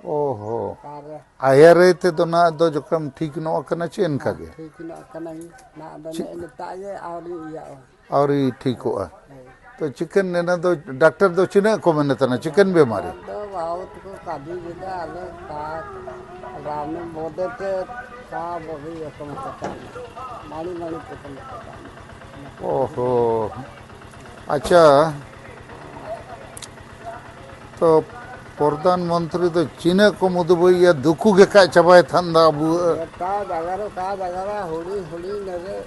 ओहो आयारे ते तो ना दो जोकम ठीक नो कना चेन कागे ठीक न कना ना दने ने ताये आवरी या और ये ठीक हुआ तो चिकन ने ना तो डॉक्टर तो चिने को मैंने तना चिकन बीमारी तो बहुत को कादी जिदा आले का रामने बोदे ते का बोगी एकम सका मानी मानी एकम सका ओहो अच्छा तो प्रधानमंत्री तो चीने को मुदबई या दुखु के का चबाय थंदा अबू का जगह हुड़ी हुड़ी नगे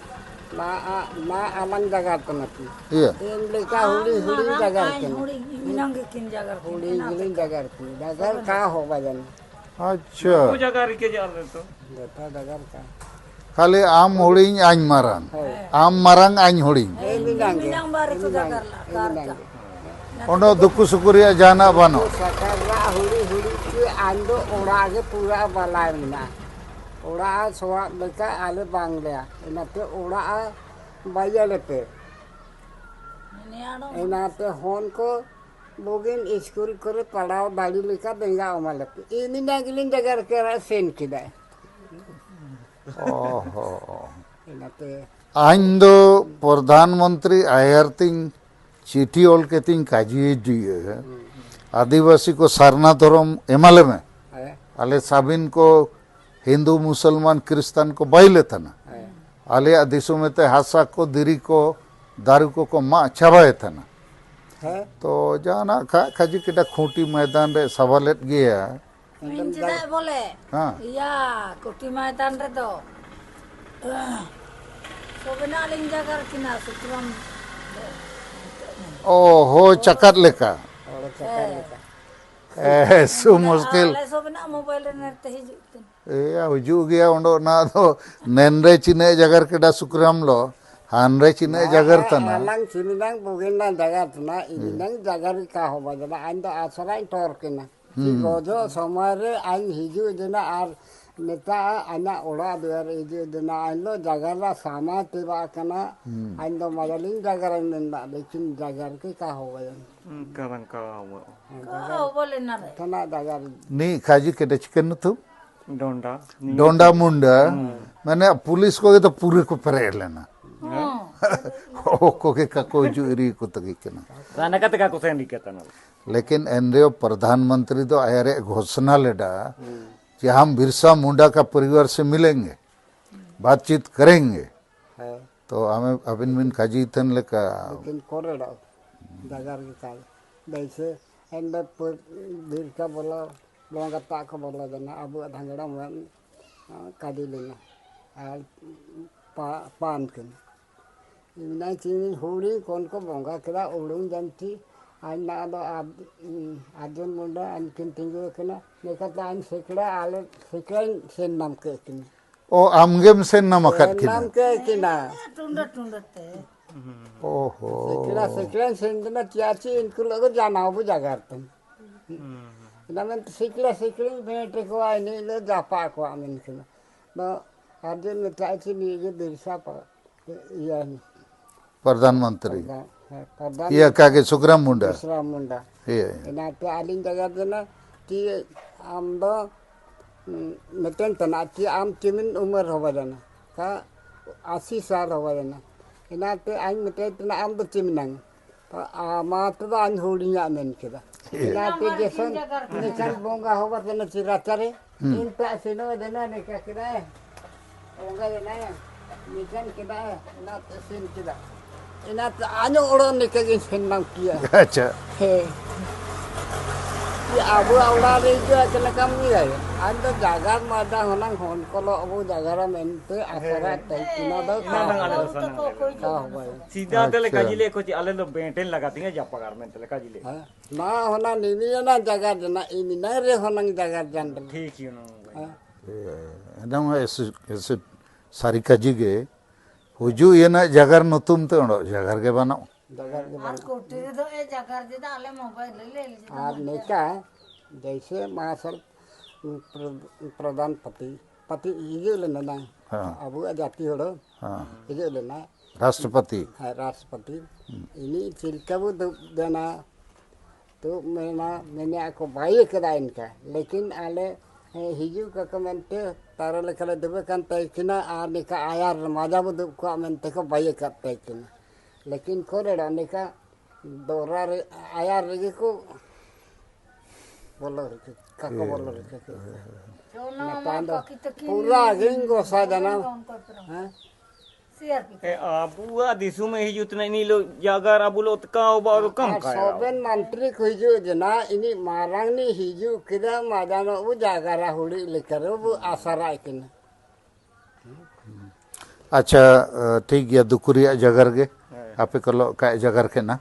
ना अलग जगह तो नती ये इन लेका हुड़ी हुड़ी जगह के हुड़ी मिनंग किन जगह हुड़ी गिली जगह का हो बजन अच्छा वो जगह रिके जा रहे तो बेटा जगह का खाली आम हुड़ी आइन मारंग आम मारंग आइन हुड़ी ए मिनांगे मिनंग बारे तो जगह ला ओनो दुखु सुकुरिया जाना बनो सकरा हुड़ी हुड़ी के आंदो ओड़ा के पूरा बलाय मिना ओड़ा सोआ लेका आले बांगलिया इनाते ओड़ा बायले पे इनाते होन को बोगिन स्कूल करे पढ़ाओ दाड़ी लेका देंगा ओमाले पे इनी नागिलिन जगह के सेन किदा ओहो इनाते आइन दो प्रधानमंत्री आयरतिंग चिठी ओल के तिंग काजी दिए आदिवासी को सारना धर्म एमाले में आले साबिन को हिंदू मुसलमान क्रिस्तान को बाइले था ना आले आदिसों में ते हासा को दिरी को दारू को माँ छाबाए था ना तो जाना खाजी किटा खूंटी मैदान रे सवालेट गया इंजदा बोले हाँ या कोटी मैदान रे तो सोबना लिंग जगह किना सुत्रम ओहो चक्कर लेका ऐसो मुश्किल सोबना मोबाइल रे नरते हिजुते ए हुजू गया उंडो ना तो नैनरे चिने जगर केडा सुकराम लो हानरे चिने जगर तना अलंग चिनिदंग बोगिन ना जगह तना इनिदंग जगह का हो बजना आंदो आसरा टोर केना गोजो समय रे आइन हिजु देना आर नेता आना ओड़ा दुआर हिजु देना आइलो जगह ला सामा तेबा कना आइंदो मजलिन जगह ना लेकिन जगह के का हो बजन करंग का वो ओ बोले ना रे तना जगह नी खाजी केडा चिकन तू डोंडा डोंडा मुंडा मैंने पुलिस को तो पूरे को परे लेना ओ को के को जुरी को तगी केना राना का तका को सेन रिके तना लेकिन एनरेओ प्रधानमंत्री तो आयरे घोषणा लेडा कि हम बिरसा मुंडा का परिवार से मिलेंगे बातचीत करेंगे है तो हमें अबिन बिन खाजी थन लेका लेकिन कोरेडा जगह के का जैसे एंड भीड़ का बोला लोंगा ता को बोला देना अब धंगड़ा में कादी लेना आल पान के इना चीनी होड़ी कौन को बोंगा करा ओड़ूं जानती आइना दो आजन मुंडा अनकिन तिंगो कना नेका आइन सेकड़ा आले सेकड़ा सेन नाम के किना ओ आमगेम से नमकत किना नाम के किना टुंडा टुंडते ओहो सेकड़ा सेन ना चाची इनको लोग जाना हो जगह तन इना में सेकड़ा भेंट को आइने लो जापा को आमिन किना ना आजन में चाची नीगे बिरसा पर या प्रधानमंत्री प्रधान ये कागे सुग्राम मुंडा दूसरा मुंडा ये इनाते आलिन जगह देना कि आम दो मिटन तना कि आम किमिन उम्र हो बजना का 80 साल हो बजना इनाते आइन मिटन तना आम दो चिमनंग तो आमा तो आइन होड़िया नेन केदा इनाते जैसन निकल बोंगा हो बजना चिरा चरे इन पे सिनो देना ने क्या केदा बोंगा देना निकल केदा इनाते सिन केदा इनाते आनो ओड़ो निकल सिन नाम किया अच्छा है ये अबू आवड़ा रे जो कने कम नहीं है आज तो जागा मादा होना होन को लो अबू जागा में पे आसरा तई किना दो का हो सीधा तले काजिले को आले लो बेंटेन लगाती है जापगार में तले काजिले ना होना निमी ना जागा जना इमी ना रे होना जागा जान ठीक ही ना एकदम ऐसे सारी काजी गे हुजू ये ना जगर नतुम तो जगर के बनाओ जागा के आज कोटी रे तो ए जगह दे आले मोबाइल ले ले आप नेका जैसे महासल प्रधानपति पति ये लेना ना अबू जाति होड़ो हाँ ये लेना राष्ट्रपति है राष्ट्रपति इन्हीं चिलकबू देना तो मैंने को बाई कदा इनका लेकिन आले हिजू का मेंटे तारा लेकले दुबे कान तैकिना आ निका आयार माजा बुदु को मेंटे को बाई करते किना लेकिन कोरेडा निका दोरा आयार रेगी को बोलो काको बोलो रे पूरा गिंगो साजना हां सीआरपी बुआ दिसु में ही उतना नहीं लो जागर अबुलो का बारो कम का सोबेन मंत्री को हिजू जना इनी मारांगनी हिजू किदा माजानो उ जागरा हुड़ी लेकर वो आसरा किना अच्छा ठीक गया दुकुरिया जगर गे आपे कलो का जगर के ना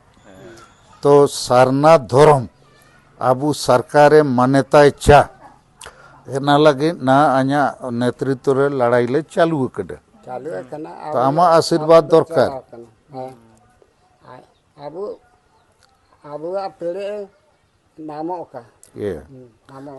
तो सारना धर्म आबू सरकारे मान्यता चा एना लगे ना आया नेतृत्व रे लड़ाई ले चालू कदे चालू है कना तो आमा आशीर्वाद दरकार आबू आबू पेड़े नामों का ये नामों